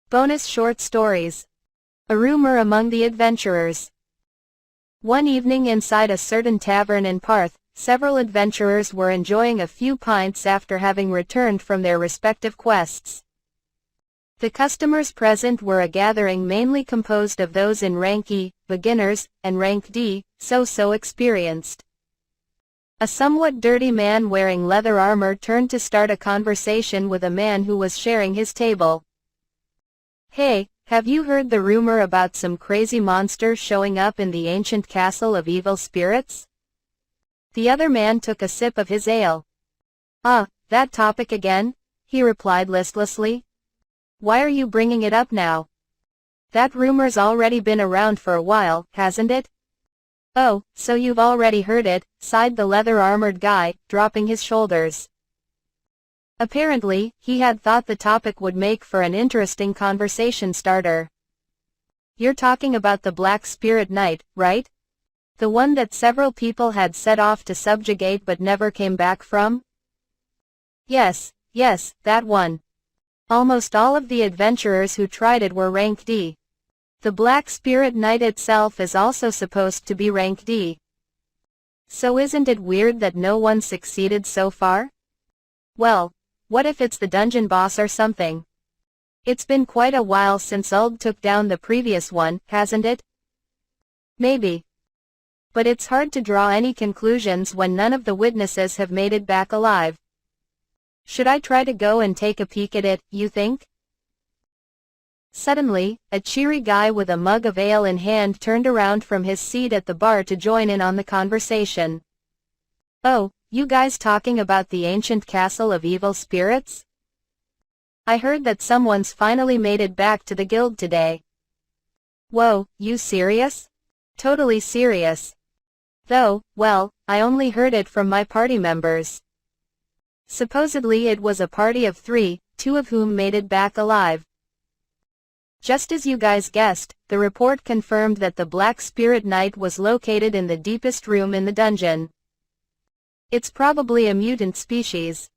Bonus short stories. A rumor among the adventurers. One evening inside a certain tavern in Parth, several adventurers were enjoying a few pints after having returned from their respective quests. The customers present were a gathering mainly composed of those in rank E, beginners, and rank D, so experienced. A somewhat dirty man wearing leather armor turned to start a conversation with a man who was sharing his table. "Hey, have you heard the rumor about some crazy monster showing up in the ancient castle of evil spirits?" The other man took a sip of his ale. "Ah, that topic again?" he replied listlessly. "Why are you bringing it up now? That rumor's already been around for a while, hasn't it?" "Oh, so you've already heard it," sighed the leather-armored guy, dropping his shoulders. Apparently, he had thought the topic would make for an interesting conversation starter. "You're talking about the Black Spirit Knight, right? The one that several people had set off to subjugate but never came back from?" Yes, that one. Almost all of the adventurers who tried it were rank D. The Black Spirit Knight itself is also supposed to be rank D. So isn't it weird that no one succeeded so far? Well, what if it's the dungeon boss or something? It's been quite a while since Uld took down the previous one, hasn't it? Maybe. But it's hard to draw any conclusions when none of the witnesses have made it back alive. Should I try to go and take a peek at it, you think? Suddenly, a cheery guy with a mug of ale in hand turned around from his seat at the bar to join in on the conversation. "Oh, you guys talking about the ancient castle of evil spirits? I heard that someone's finally made it back to the guild today." "Whoa, you serious?" "Totally serious. Though, well, I only heard it from my party members. Supposedly it was a party of 3, 2 of whom made it back alive." Just as you guys guessed, the report confirmed that the Black Spirit Knight was located in the deepest room in the dungeon. It's probably a mutant species.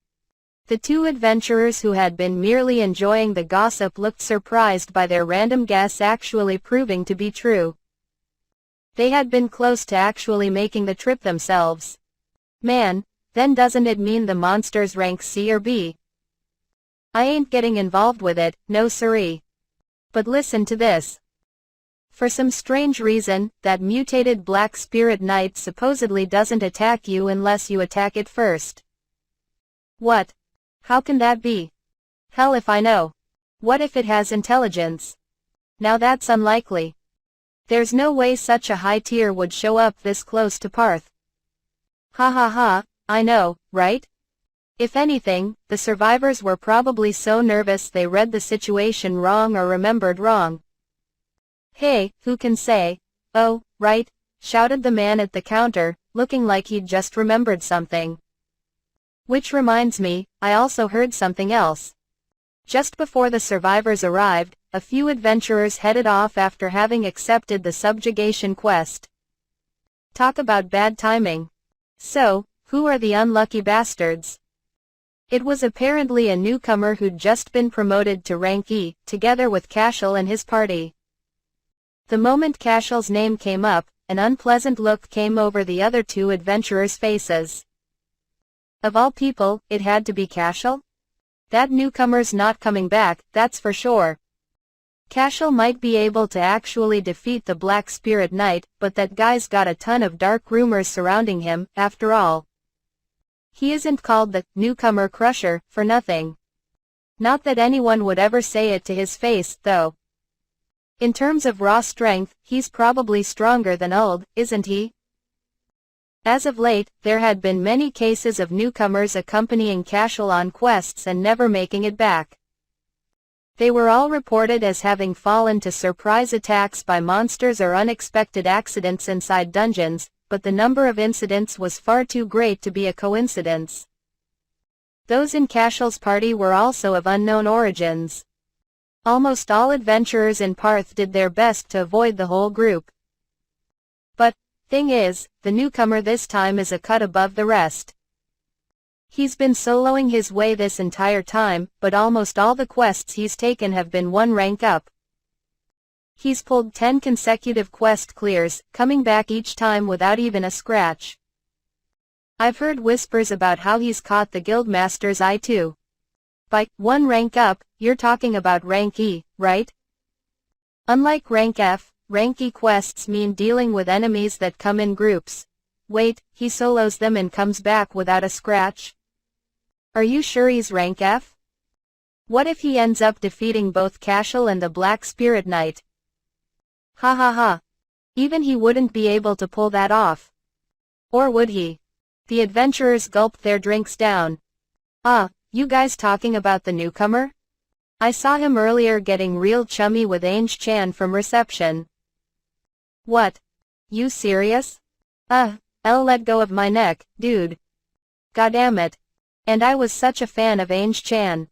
The two adventurers who had been merely enjoying the gossip looked surprised by their random guess actually proving to be true. They had been close to actually making the trip themselves. Man, then doesn't it mean the monster's rank C or B? I ain't getting involved with it, no siree. But listen to this. For some strange reason, that mutated Black Spirit Knight supposedly doesn't attack you unless you attack it first. What? How can that be? Hell if I know. What if it has intelligence? Now that's unlikely. There's no way such a high tier would show up this close to Parth. Ha ha ha, I know, right? If anything, the survivors were probably so nervous they read the situation wrong or remembered wrong. Hey, who can say? Oh, right, shouted the man at the counter, looking like he'd just remembered something. Which reminds me, I also heard something else. Just before the survivors arrived, a few adventurers headed off after having accepted the subjugation quest. Talk about bad timing. So, who are the unlucky bastards? It was apparently a newcomer who'd just been promoted to rank E, together with Cashel and his party. The moment Cashel's name came up, an unpleasant look came over the other two adventurers' faces. Of all people, it had to be Cashel? That newcomer's not coming back, that's for sure. Cashel might be able to actually defeat the Black Spirit Knight, but that guy's got a ton of dark rumors surrounding him, after all. He isn't called the Newcomer Crusher for nothing. Not that anyone would ever say it to his face, though. In terms of raw strength, he's probably stronger than Uld, isn't he? As of late, there had been many cases of newcomers accompanying Cashel on quests and never making it back. They were all reported as having fallen to surprise attacks by monsters or unexpected accidents inside dungeons, but the number of incidents was far too great to be a coincidence. Those in Cashel's party were also of unknown origins. Almost all adventurers in Parth did their best to avoid the whole group. But, thing is, the newcomer this time is a cut above the rest. He's been soloing his way this entire time, but almost all the quests he's taken have been one rank up. He's pulled 10 consecutive quest clears, coming back each time without even a scratch. I've heard whispers about how he's caught the guildmaster's eye too. By one rank up, you're talking about rank E, right? Unlike rank F, rank E quests mean dealing with enemies that come in groups. Wait, he solos them and comes back without a scratch? Are you sure he's rank F? What if he ends up defeating both Cashel and the Black Spirit Knight? Ha ha ha. Even he wouldn't be able to pull that off. Or would he? The adventurers gulped their drinks down. Ah, you guys talking about the newcomer? I saw him earlier getting real chummy with Ange Chan from reception. What? You serious? I'll let go of my neck, dude. Goddamn. And I was such a fan of Ange Chan.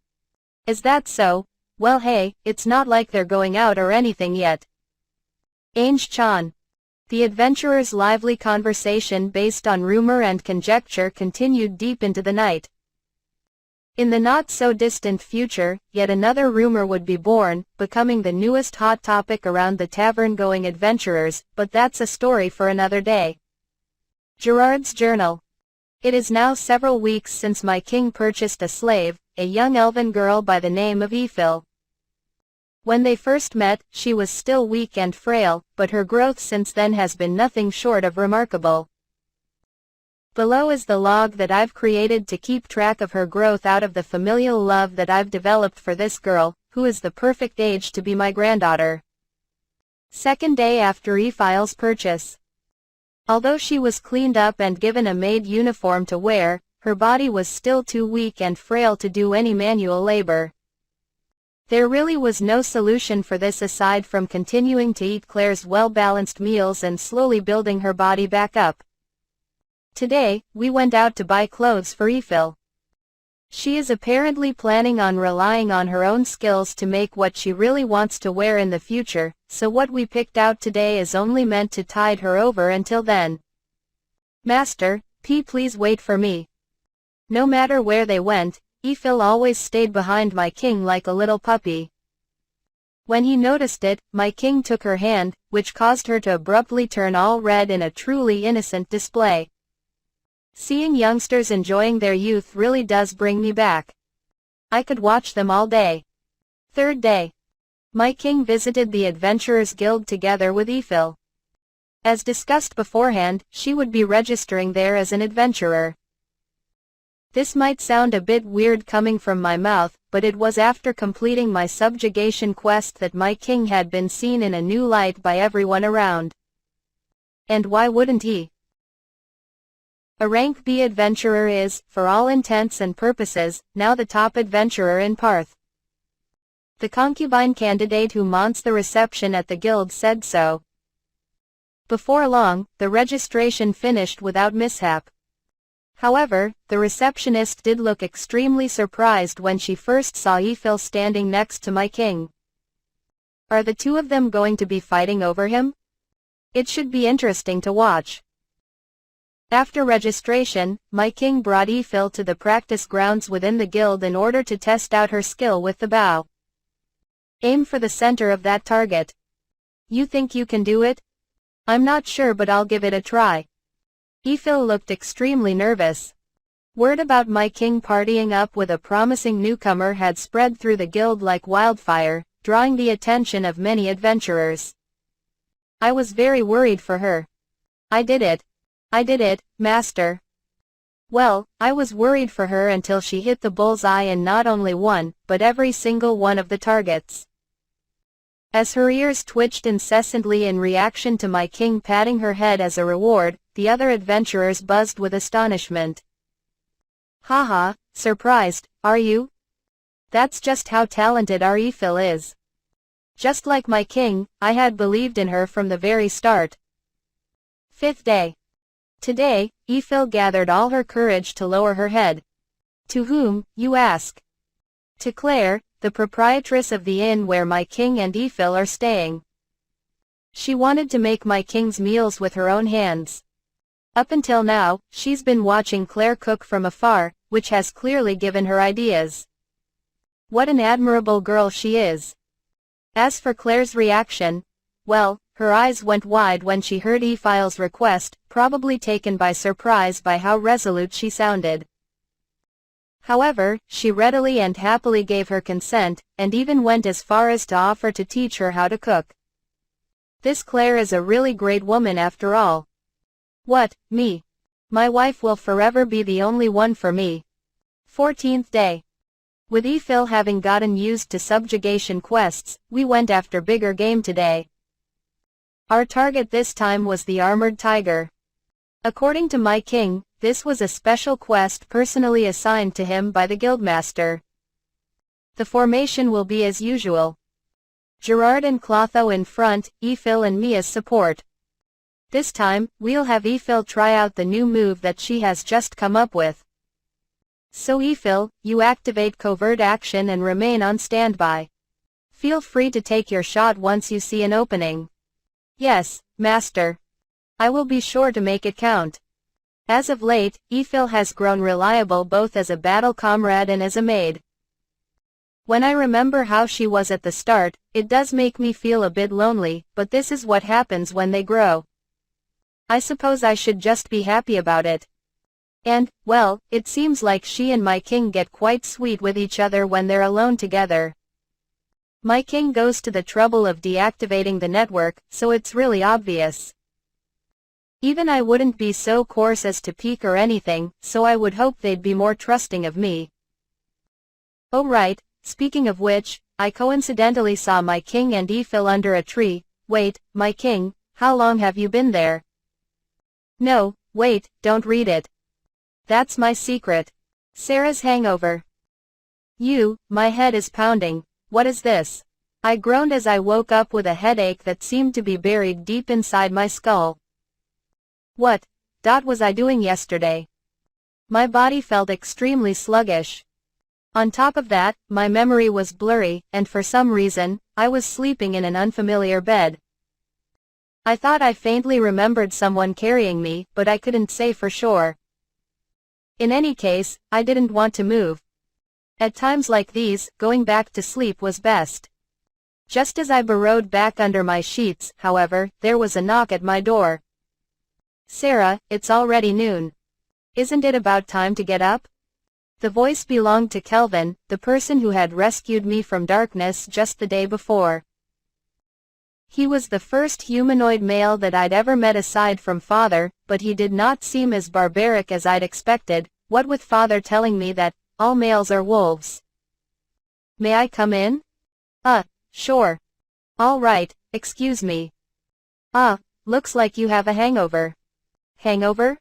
Is that so? Well hey, it's not like they're going out or anything yet. Ange Chan. The adventurers' lively conversation based on rumor and conjecture continued deep into the night. In the not-so-distant future, yet another rumor would be born, becoming the newest hot topic around the tavern-going adventurers, but that's a story for another day. Gerard's Journal. It is now several weeks since my king purchased a slave, a young elven girl by the name of Ephil. When they first met, she was still weak and frail, but her growth since then has been nothing short of remarkable. Below is the log that I've created to keep track of her growth out of the familial love that I've developed for this girl, who is the perfect age to be my granddaughter. Second day after Ephil's purchase. Although she was cleaned up and given a maid uniform to wear, her body was still too weak and frail to do any manual labor. There really was no solution for this aside from continuing to eat Claire's well-balanced meals and slowly building her body back up. Today, we went out to buy clothes for Ephil. She is apparently planning on relying on her own skills to make what she really wants to wear in the future, so what we picked out today is only meant to tide her over until then. Master, please wait for me. No matter where they went, Ephil always stayed behind my king like a little puppy. When he noticed it, my king took her hand, which caused her to abruptly turn all red in a truly innocent display. Seeing youngsters enjoying their youth really does bring me back. I could watch them all day. Third day. My king visited the Adventurers Guild together with Ephil. As discussed beforehand, she would be registering there as an adventurer. This might sound a bit weird coming from my mouth, but it was after completing my subjugation quest that my king had been seen in a new light by everyone around. And why wouldn't he? A rank B adventurer is, for all intents and purposes, now the top adventurer in Parth. The concubine candidate who mounts the reception at the guild said so. Before long, the registration finished without mishap. However, the receptionist did look extremely surprised when she first saw Ephil standing next to my king. Are the two of them going to be fighting over him? It should be interesting to watch. After registration, my king brought Ephil to the practice grounds within the guild in order to test out her skill with the bow. Aim for the center of that target. You think you can do it? I'm not sure, but I'll give it a try. Ephil looked extremely nervous. Word about my king partying up with a promising newcomer had spread through the guild like wildfire, drawing the attention of many adventurers. I was very worried for her. I did it, master. Well, I was worried for her until she hit the bullseye in not only one, but every single one of the targets. As her ears twitched incessantly in reaction to my king patting her head as a reward, the other adventurers buzzed with astonishment. Haha, surprised, are you? That's just how talented our Ephil is. Just like my king, I had believed in her from the very start. Fifth day. Today, Ephil gathered all her courage to lower her head. To whom, you ask? To Claire, the proprietress of the inn where my king and Ephil are staying. She wanted to make my king's meals with her own hands. Up until now, she's been watching Claire cook from afar, which has clearly given her ideas. What an admirable girl she is. As for Claire's reaction, well, her eyes went wide when she heard Ephial's request, probably taken by surprise by how resolute she sounded. However, she readily and happily gave her consent, and even went as far as to offer to teach her how to cook. This Claire is a really great woman after all. What, me? My wife will forever be the only one for me. 14th day. With Ephil having gotten used to subjugation quests, we went after bigger game today. Our target this time was the armored tiger. According to my king, this was a special quest personally assigned to him by the guildmaster. The formation will be as usual. Gerard and Clotho in front, Ephil and me as support. This time, we'll have Ephil try out the new move that she has just come up with. So Ephil, you activate covert action and remain on standby. Feel free to take your shot once you see an opening. Yes, master. I will be sure to make it count. As of late, Ephil has grown reliable both as a battle comrade and as a maid. When I remember how she was at the start, it does make me feel a bit lonely, but this is what happens when they grow. I suppose I should just be happy about it. And, well, it seems like she and my king get quite sweet with each other when they're alone together. My king goes to the trouble of deactivating the network, so it's really obvious. Even I wouldn't be so coarse as to peek or anything, so I would hope they'd be more trusting of me. Oh right, speaking of which, I coincidentally saw my king and Ephil under a tree. Wait, my king, how long have you been there? No, wait, don't read it. That's my secret. Sarah's hangover. My head is pounding. What is this? I groaned as I woke up with a headache that seemed to be buried deep inside my skull. What was I doing yesterday? My body felt extremely sluggish. On top of that, my memory was blurry, and for some reason, I was sleeping in an unfamiliar bed. I thought I faintly remembered someone carrying me, but I couldn't say for sure. In any case, I didn't want to move. At times like these, going back to sleep was best. Just as I burrowed back under my sheets, however, there was a knock at my door. Sarah, it's already noon. Isn't it about time to get up? The voice belonged to Kelvin, the person who had rescued me from darkness just the day before. He was the first humanoid male that I'd ever met aside from Father, but he did not seem as barbaric as I'd expected, what with Father telling me that all males are wolves. May I come in? Sure. All right, excuse me. Looks like you have a hangover. Hangover?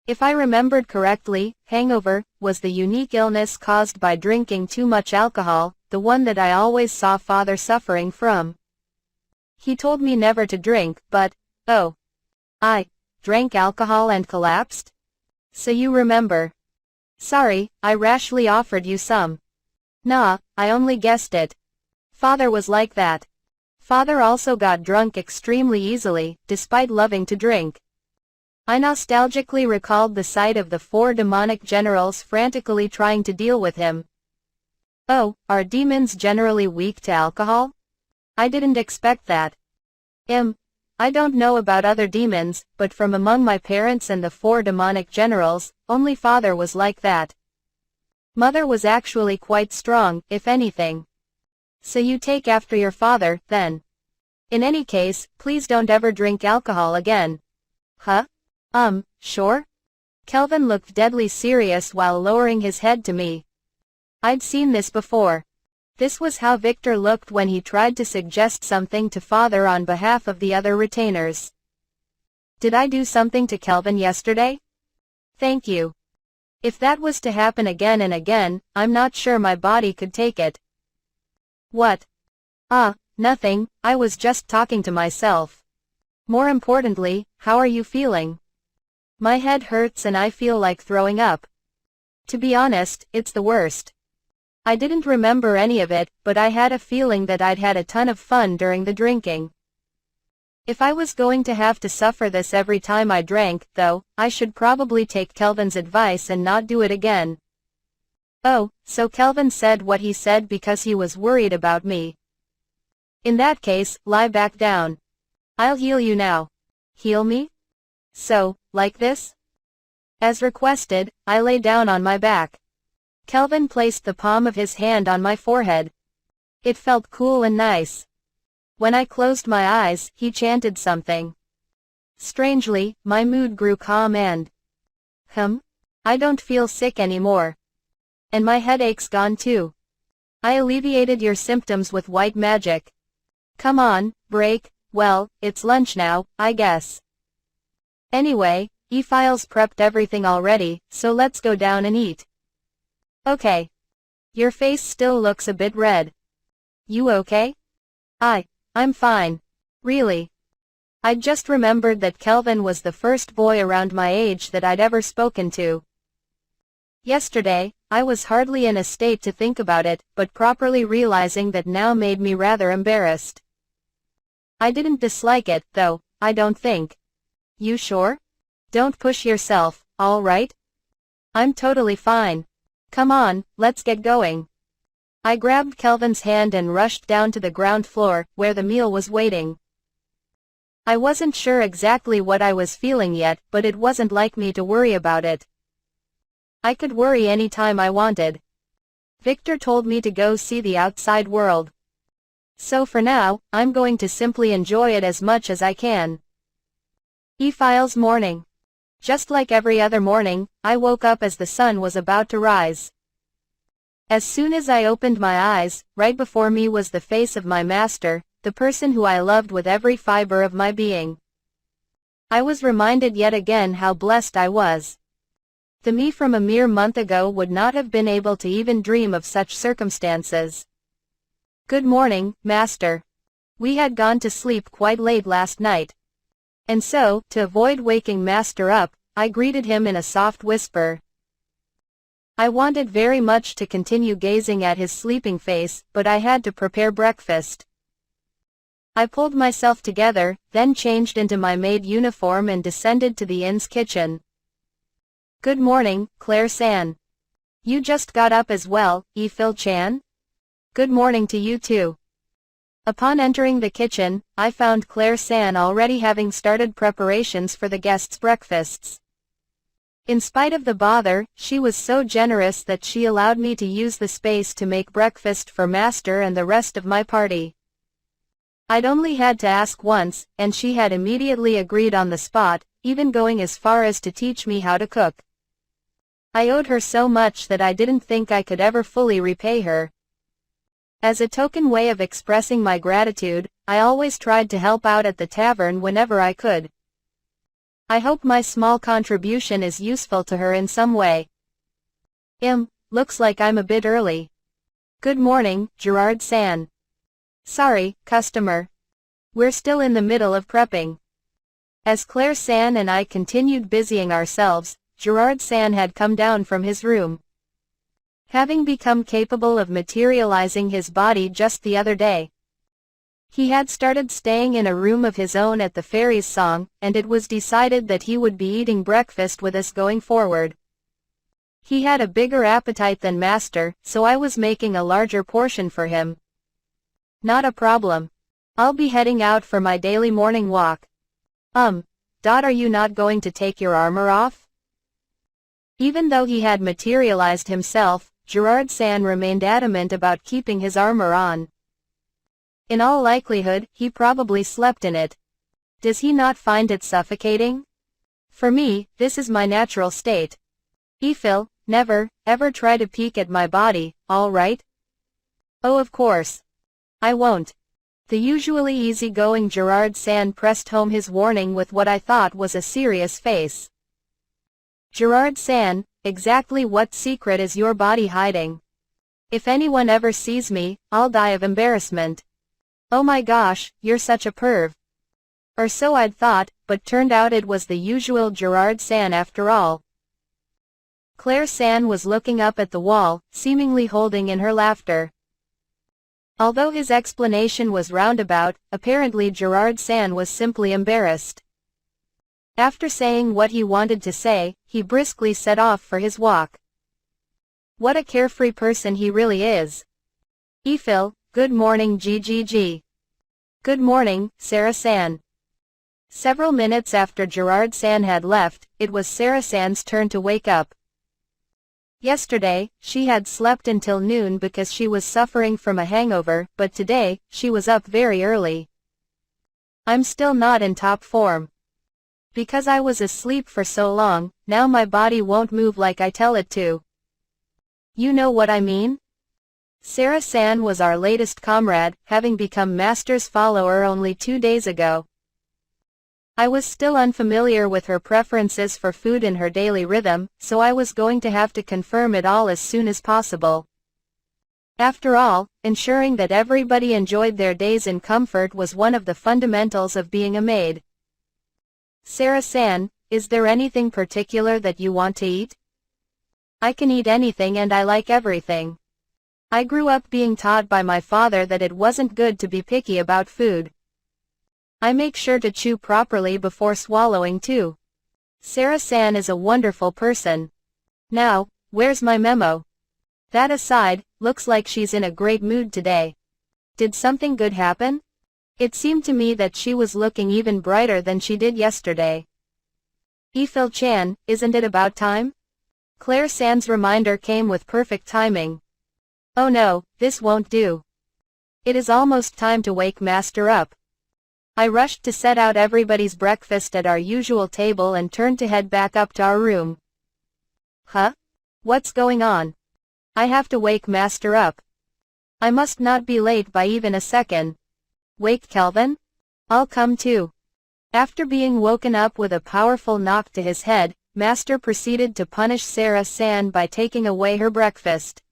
If I remembered correctly, hangover was the unique illness caused by drinking too much alcohol, the one that I always saw Father suffering from. He told me never to drink, but, I drank alcohol and collapsed? So you remember. Sorry, I rashly offered you some. Nah, I only guessed it. Father was like that. Father also got drunk extremely easily, despite loving to drink. I nostalgically recalled the sight of the 4 demonic generals frantically trying to deal with him. Oh, are demons generally weak to alcohol? I didn't expect that. I don't know about other demons, but from among my parents and the 4 demonic generals, only Father was like that. Mother was actually quite strong, if anything. So you take after your father, then. In any case, please don't ever drink alcohol again. Huh? Sure? Kelvin looked deadly serious while lowering his head to me. I'd seen this before. This was how Victor looked when he tried to suggest something to Father on behalf of the other retainers. Did I do something to Kelvin yesterday? Thank you. If that was to happen again and again, I'm not sure my body could take it. What? Nothing, I was just talking to myself. More importantly, how are you feeling? My head hurts and I feel like throwing up. To be honest, it's the worst. I didn't remember any of it, but I had a feeling that I'd had a ton of fun during the drinking. If I was going to have to suffer this every time I drank, though, I should probably take Kelvin's advice and not do it again. Oh, so Kelvin said what he said because he was worried about me. In that case, lie back down. I'll heal you now. Heal me? So, like this? As requested, I lay down on my back. Kelvin placed the palm of his hand on my forehead. It felt cool and nice. When I closed my eyes, he chanted something. Strangely, my mood grew calm and... I don't feel sick anymore. And my headache's gone too. I alleviated your symptoms with white magic. Come on, break, well, it's lunch now, I guess. Anyway, E-Files prepped everything already, so let's go down and eat. Okay. Your face still looks a bit red. You okay? I'm fine. Really. I just remembered that Kelvin was the first boy around my age that I'd ever spoken to. Yesterday, I was hardly in a state to think about it, but properly realizing that now made me rather embarrassed. I didn't dislike it, though, I don't think. You sure? Don't push yourself, all right? I'm totally fine. Come on, let's get going. I grabbed Kelvin's hand and rushed down to the ground floor, where the meal was waiting. I wasn't sure exactly what I was feeling yet, but it wasn't like me to worry about it. I could worry any time I wanted. Victor told me to go see the outside world. So for now, I'm going to simply enjoy it as much as I can. E-Files morning. Just like every other morning, I woke up as the sun was about to rise. As soon as I opened my eyes, right before me was the face of my master, the person who I loved with every fiber of my being. I was reminded yet again how blessed I was. The me from a mere month ago would not have been able to even dream of such circumstances. Good morning, Master. We had gone to sleep quite late last night. And so, to avoid waking Master up, I greeted him in a soft whisper. I wanted very much to continue gazing at his sleeping face, but I had to prepare breakfast. I pulled myself together, then changed into my maid uniform and descended to the inn's kitchen. Good morning, Claire San. You just got up as well, E-Phil Chan? Good morning to you too. Upon entering the kitchen, I found Claire San already having started preparations for the guests' breakfasts. In spite of the bother, she was so generous that she allowed me to use the space to make breakfast for Master and the rest of my party. I'd only had to ask once, and she had immediately agreed on the spot, even going as far as to teach me how to cook. I owed her so much that I didn't think I could ever fully repay her. As a token way of expressing my gratitude, I always tried to help out at the tavern whenever I could. I hope my small contribution is useful to her in some way. Looks like I'm a bit early. Good morning, Gerard San. Sorry, customer. We're still in the middle of prepping. As Claire San and I continued busying ourselves, Gerard San had come down from his room. Having become capable of materializing his body just the other day, he had started staying in a room of his own at the Fairies' Song, and it was decided that he would be eating breakfast with us going forward. He had a bigger appetite than Master, so I was making a larger portion for him. Not a problem. I'll be heading out for my daily morning walk. Are you not going to take your armor off? Even though he had materialized himself, Gerard San remained adamant about keeping his armor on. In all likelihood, he probably slept in it. Does he not find it suffocating? For me, this is my natural state. E-Phil, never, ever try to peek at my body, all right? Oh, of course. I won't. The usually easygoing Gerard San pressed home his warning with what I thought was a serious face. Gerard San, exactly what secret is your body hiding? If anyone ever sees me, I'll die of embarrassment. Oh my gosh, you're such a perv. Or so I'd thought, but turned out it was the usual Gerard San after all. Claire San was looking up at the wall, seemingly holding in her laughter. Although his explanation was roundabout, apparently Gerard San was simply embarrassed. After saying what he wanted to say, he briskly set off for his walk. What a carefree person he really is. Ifil, good morning GGG. Good morning, Sarah San. Several minutes after Gerard San had left, it was Sarah San's turn to wake up. Yesterday, she had slept until noon because she was suffering from a hangover, but today, she was up very early. I'm still not in top form. Because I was asleep for so long, now my body won't move like I tell it to. You know what I mean? Sarah San was our latest comrade, having become Master's follower only 2 days ago. I was still unfamiliar with her preferences for food and her daily rhythm, so I was going to have to confirm it all as soon as possible. After all, ensuring that everybody enjoyed their days in comfort was one of the fundamentals of being a maid. Sarah San, is there anything particular that you want to eat? I can eat anything and I like everything. I grew up being taught by my father that it wasn't good to be picky about food. I make sure to chew properly before swallowing too. Sarah San is a wonderful person. Now, where's my memo? That aside, looks like she's in a great mood today. Did something good happen? It seemed to me that she was looking even brighter than she did yesterday. Ifil Chan, isn't it about time? Claire San's reminder came with perfect timing. Oh no, this won't do. It is almost time to wake Master up. I rushed to set out everybody's breakfast at our usual table and turned to head back up to our room. Huh? What's going on? I have to wake Master up. I must not be late by even a second. Wake Kelvin? I'll come too. After being woken up with a powerful knock to his head, Master proceeded to punish Sarah San by taking away her breakfast.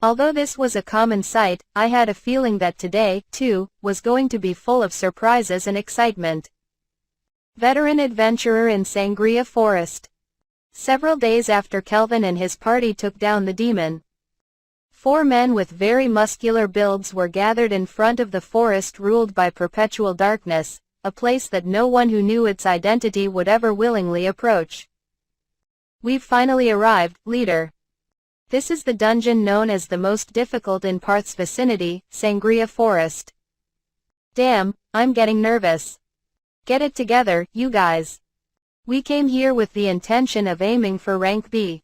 Although this was a common sight, I had a feeling that today, too, was going to be full of surprises and excitement. Veteran adventurer in Sangria Forest. Several days after Kelvin and his party took down the demon, 4 men with very muscular builds were gathered in front of the forest ruled by perpetual darkness, a place that no one who knew its identity would ever willingly approach. We've finally arrived, leader. This is the dungeon known as the most difficult in Parth's vicinity, Sangria Forest. Damn, I'm getting nervous. Get it together, you guys. We came here with the intention of aiming for rank B.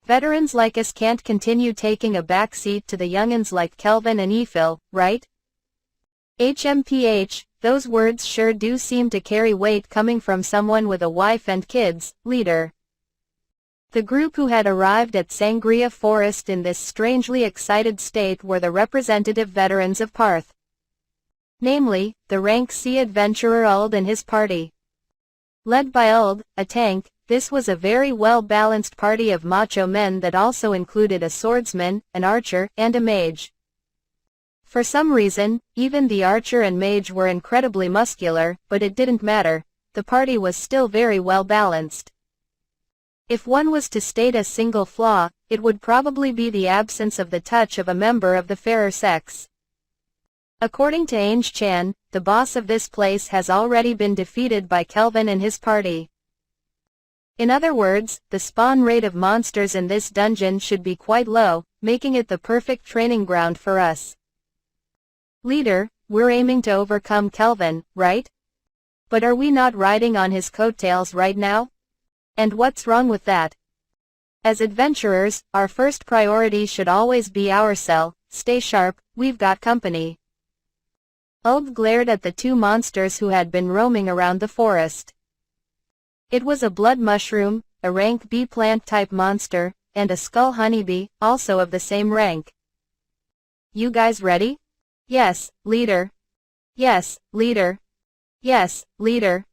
Veterans like us can't continue taking a back seat to the youngins like Kelvin and Ifil, right? HMPH, those words sure do seem to carry weight coming from someone with a wife and kids, leader. The group who had arrived at Sangria Forest in this strangely excited state were the representative veterans of Parth. Namely, the rank C adventurer Uld and his party. Led by Uld, a tank, this was a very well-balanced party of macho men that also included a swordsman, an archer, and a mage. For some reason, even the archer and mage were incredibly muscular, but it didn't matter, the party was still very well-balanced. If one was to state a single flaw, it would probably be the absence of the touch of a member of the fairer sex. According to Ainge Chan, the boss of this place has already been defeated by Kelvin and his party. In other words, the spawn rate of monsters in this dungeon should be quite low, making it the perfect training ground for us. Leader, we're aiming to overcome Kelvin, right? But are we not riding on his coattails right now? And what's wrong with that? As adventurers, our first priority should always be our cell. Stay sharp, we've got company. Uld glared at the 2 monsters who had been roaming around the forest. It was a blood mushroom, a rank B plant-type monster, and a skull honeybee, also of the same rank. You guys ready? Yes, leader. Yes, leader. Yes, leader.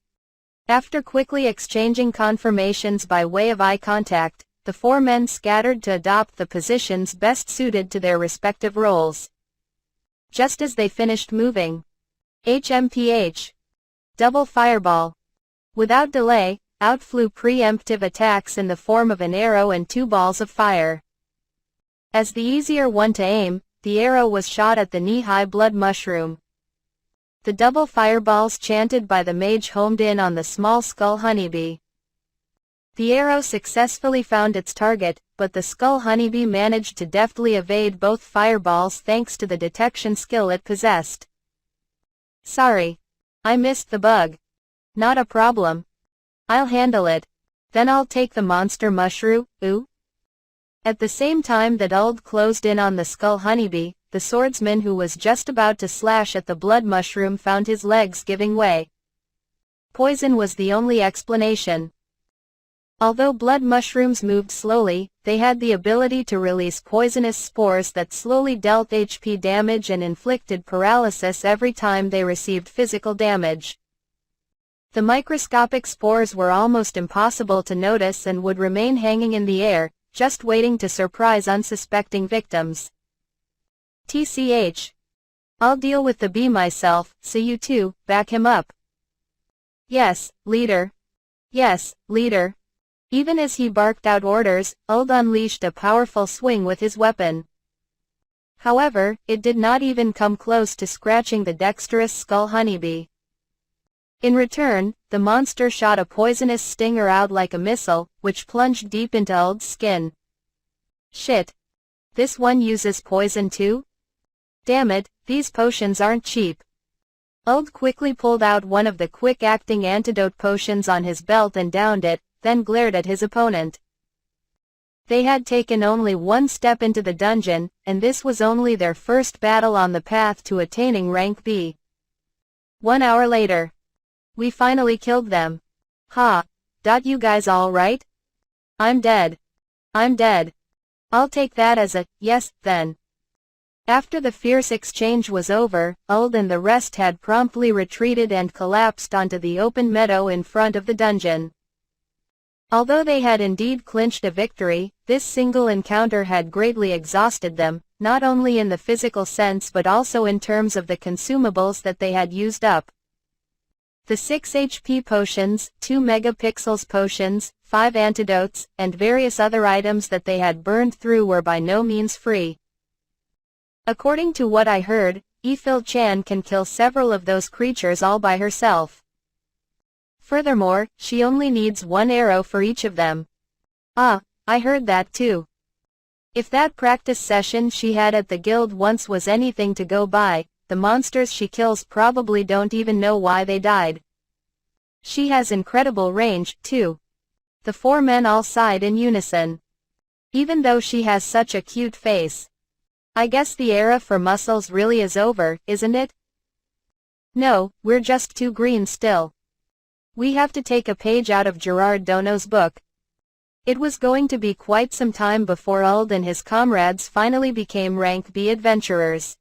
After quickly exchanging confirmations by way of eye contact, the 4 men scattered to adopt the positions best suited to their respective roles. Just as they finished moving, HMPH. Double fireball. Without delay, out flew preemptive attacks in the form of an arrow and 2 balls of fire. As the easier one to aim, the arrow was shot at the knee-high blood mushroom. The double fireballs chanted by the mage homed in on the small skull honeybee. The arrow successfully found its target, but the skull honeybee managed to deftly evade both fireballs thanks to the detection skill it possessed. "Sorry. I missed the bug." "Not a problem. I'll handle it. Then I'll take the monster mushroom, ooh." At the same time that Uld closed in on the skull honeybee, the swordsman who was just about to slash at the blood mushroom found his legs giving way. Poison was the only explanation. Although blood mushrooms moved slowly, they had the ability to release poisonous spores that slowly dealt HP damage and inflicted paralysis every time they received physical damage. The microscopic spores were almost impossible to notice and would remain hanging in the air, just waiting to surprise unsuspecting victims. "TCH. I'll deal with the bee myself, so you two, back him up." "Yes, leader. Yes, leader." Even as he barked out orders, Uld unleashed a powerful swing with his weapon. However, it did not even come close to scratching the dexterous skull honeybee. In return, the monster shot a poisonous stinger out like a missile, which plunged deep into Uld's skin. "Shit. This one uses poison too? Damn it, these potions aren't cheap." Uld quickly pulled out one of the quick-acting antidote potions on his belt and downed it, then glared at his opponent. They had taken only one step into the dungeon, and this was only their first battle on the path to attaining rank B. 1 hour later. "We finally killed them. Ha. You guys all right?" "I'm dead. I'm dead." "I'll take that as a yes, then." After the fierce exchange was over, Uld and the rest had promptly retreated and collapsed onto the open meadow in front of the dungeon. Although they had indeed clinched a victory, this single encounter had greatly exhausted them, not only in the physical sense but also in terms of the consumables that they had used up. The 6 HP potions, 2 megapixels potions, 5 antidotes, and various other items that they had burned through were by no means free. According to what I heard, Ifil Chan can kill several of those creatures all by herself. Furthermore, she only needs 1 arrow for each of them. Ah, I heard that too. If that practice session she had at the guild once was anything to go by, the monsters she kills probably don't even know why they died. She has incredible range, too. The 4 men all sighed in unison. Even though she has such a cute face. I guess the era for muscles really is over, isn't it? No, we're just too green still. We have to take a page out of Gerard Dono's book. It was going to be quite some time before Uld and his comrades finally became rank B adventurers.